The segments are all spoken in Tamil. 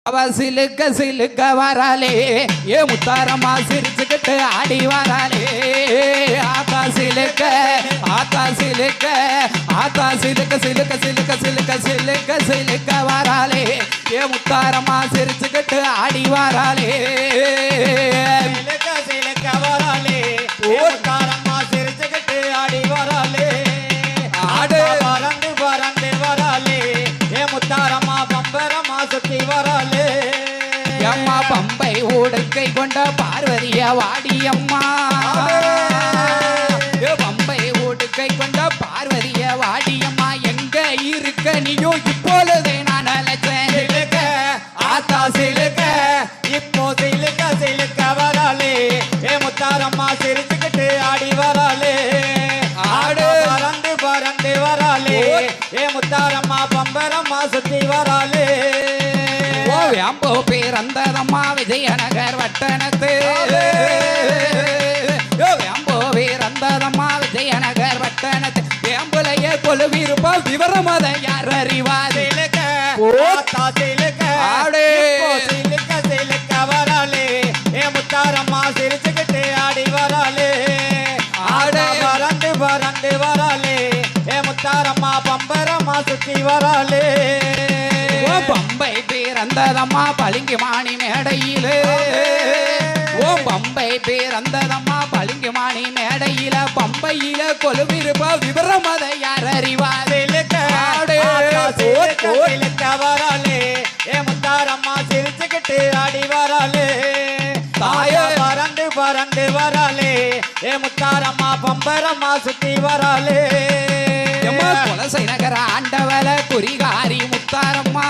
அவ சிலுக்க சிலுக்க வராளே ஏ முத்தாரம்மா சிரிச்சுக்கிட்டு ஆடி வராளே ஆத்தா சிலுக்க ஆத்தா சிலுக்க ஆத்தா சிலுக்க சிலுக்க சிலுக்க சிலுக்க சிலுக்க சிலுக்க வராளே ஏ முத்தாரம்மா சிரிச்சுக்கிட்டு ஆடி வராளே சிலுக்க சிலுக்க வராளே ஏ முத்தாரம்மா சிரிச்சுக்கிட்டு ஆடி வராளே ஆடு பறந்து பறந்து வராளே ஏ முத்தாரம்மா பம்பரம்மா சுத்தி வராளே அம்மா பம்பை ஊடுக்கை கொண்ட பார்வதிய வாடியம்மா பம்பை ஊடுக்கை கொண்ட பார்வதிய வாடியம்மா எங்க இருக்க நீயோ இப்பொழுதே நான் அழைச்சேன் சிலுக்க ஆத்தா சிலுக்க இப்போ சிலுக்க சிலுக்க வராளே ஏ முத்தாரம்மா சிரிச்சுக்கிட்டு ஆடி வராளே ஆடு பறந்து பறந்து வராளே ஏ முத்தாரம்மா பம்பரம்மா சுத்தி வராளே வேம்போ பேரந்ததம்மா விஜயநகர் வட்டணத்து வேம்போ பேரந்ததம்மா விஜயநகர் வட்டணத்து வேம்புலைய கொலுவிருப்பால் விவரம் அதை யார் அறிவாது சிலுக்க சிலுக்க வராளே ஏ முத்தாரம்மா சிரிச்சுக்கிட்டு ஆடி வராளே ஆடு பறந்து பறந்து வராளே ஏ முத்தாரம்மா பம்பரம்மா சுத்தி வராளே பம்பை பேரந்ததம்மா பளிங்கு மாணி மேடையிலே ஓ பம்பை பேரந்ததம்மா பளிங்கு மாணி மேடையில பம்பையில கொலுவிருப்ப விவரம் அதை யார் அறிவார் வராளே ஏ முத்தாரம்மா சிரிச்சுக்கிட்டு ஆடி வராளே தாய பறந்து பறந்து வராளே ஏ முத்தாரம்மா பம்பரம்மா சுத்தி வராளே கொலசை நகர ஆண்டவல குறிகாரி முத்தாரம்மா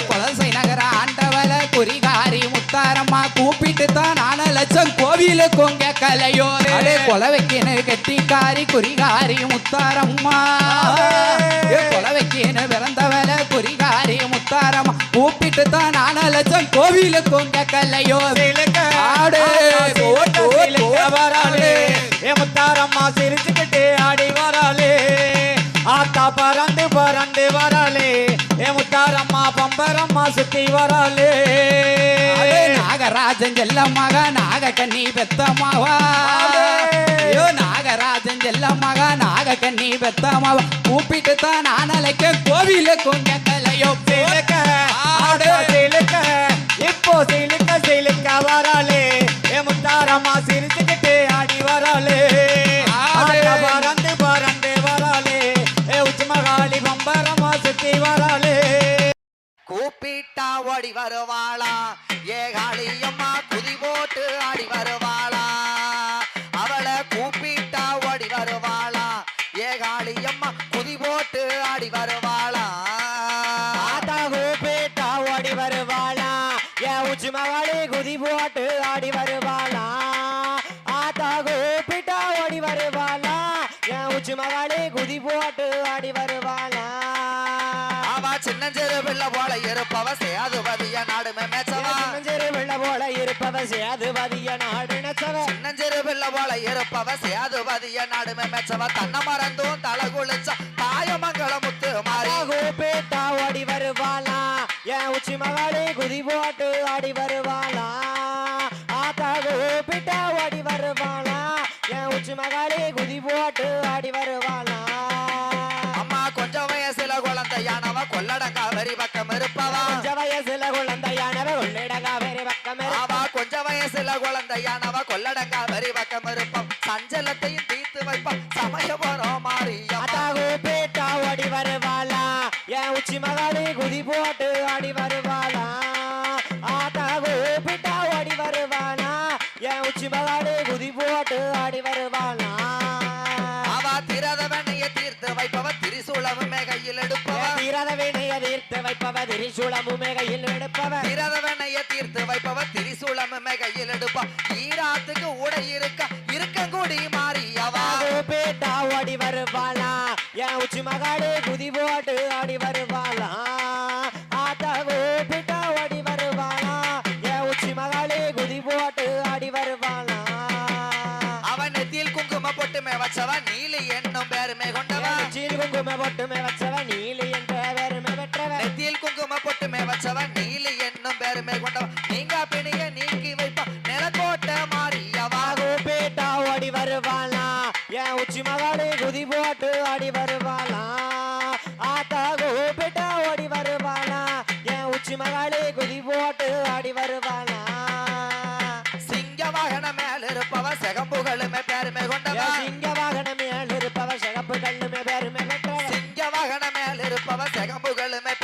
கொலசை நகர ஆண்டவல குறிகாரி முத்தாரம்மா கூப்பிட்டு தான் 4 லட்சம் கோவிலுக்கும் கலையோ கொலவைக்கின கெட்டிக்காரி குறிகாரி முத்தாரம்மா கொலவைக்கின பிறந்தவல குறிகாரி முத்தாரம்மா கூப்பிட்டு தான் 4 லட்சம் கோவிலுக்கும் கலையோ ஆடு வராளே ஏ முத்தாரம்மா சிரிச்சுக்கிட்டு ஆடி வராளே ஆத்தா பறந்து பறந்து வராளே ஏ முத்தாரம்மா பம்பரம்மா சுத்தி வராளே நாகராஜன் செல்லம்மாக நாகக்கண்ணி பெத்தம்மாவா நாகராஜன் செல்லம்மாக நாகக்கண்ணி பெத்தம்மாவா கூப்பிட்டு தான் நான் அழைக்க கோவிலுக்கும் கலையோ சிலுக்க இப்போ சிலுக்க சிலுக்க வராளே ஏ முத்தாரம்மா சிரிச்சுக்கிட்டு ஆடி வராளே பறந்து பறந்து வராளே ஏ உச்மகாளி பம்பரம்மா சுத்தி வராளே கூப்பிட்டா ஓடி வருவாளா ஏ காளியம்மா குதி போட்டு ஆடி வருவாளா அவளை கூப்பிட்டா ஓடி வருவாளா ஏ காளியம்மா குதி போட்டு ஆடி வருவாளா ஆத்தா கூப்பிட்டா ஓடி வருவாளா ஏ உச்மகாளி குதி போட்டு ஆடி வருவாளா ஆத்தா கூப்பிட்டா ஓடி வருவாளா ஏ உச்மகாளி குதி போட்டு ஆடி வருவாளா சின்னஞ்சிறு பிள்ளை போல இருப்பவ சேதுபதிய நாடு மேச்சவா சின்னஞ்சிறு பிள்ளை போல இருப்பவ சேதுபதிய நாடு நச்சவ சின்னஞ்சிறு பிள்ளை போல இருப்பவ சேதுபதிய நாடு மேச்சவ தன்ன மறந்தும் தலை குளிச்ச தாயமங்கல முத்து மாறி கூப்பிட்டா ஓடி வருவாளா என் உச்சி மகளே குதி போட்டு ஆடி வருவாளா ஆத்தா கூப்பிட்டா ஓடி வருவாளா என் உச்சி மகளே குதி போட்டு ஆடி வருவாளா கொஞ்சம் வயசுல குழந்தையானவ கொள்ளடங்கா வெறி பக்கம் இருப்பவா கொஞ்சம் வயசுல குழந்தையானவ கொள்ளடங்கா வெறி பக்கம் அவா கொஞ்சம் வயசுல குழந்தையானவ கொள்ளடங்கா வெறி பக்கம் இருப்போம் சஞ்சலத்தையும் தீர்த்து வைப்போம் சமயபுரம் மாறியம்மா கூப்பிட்டா ஓடி வருவாளா என் உச்சி மகளே குதி போட்டு ஆடி வருவாளா ஆத்தா கூப்பிட்டா ஓடி வருவாளா என் உச்சி மகளே குதி போட்டு ஆடி வருவாளா அவா திரத வெண்ணையை தீர்த்து வைப்பவ திரிசூலமுமே கையில் எடுப்பவ திரத வெண்ணையை தீர்த்து வைப்பவ திரிசூலமுமே கையில் எடுப்பவ திரத வெண்ணையை தீர்த்து வைப்பவ திரிசூலமுமே கையில் எடுப்பா ஈராத்துக்கு உடை இருக்க கூடி மாறி அவா கூப்பிட்டா ஓடி வருவாளா என் உச்சி மகளே குதி போட்டு ஆடி வருவாளா ஆத்தா கூப்பிட்டா ஓடி வருவாளா என் உச்சி மகளே குதி போட்டு ஆடி வருவாளா அவன் நெத்தியில் குங்கும பொட்டுமே வச்சவ நீலி என்னும் பேருமே கொண்டவ நெத்தியில் குங்கும பொட்டுமே வச்சவ நீலி என்ற பேருமே பெற்றவ நெத்தியில் குங்கும பொட்டுமே வச்சவ என் உச்சி மகளே குதி போட்டு ஆடி வருவாளாம் ஆத்தா கூப்பிட்டா ஓடி வருவாளாம் என் உச்சி மகளே குதி போட்டு ஆடி வருவாளாம் சிங்க வாகன மேல இருப்பவ செகம்புகளுமே பெருமை கொண்டவ சிங்க வாகனம் மேல் இருப்பவ சிகப்பு கல்லுமே பெருமை பெற்றவ சிங்க வாகன மேல இருப்பவ செகம்புகளுமே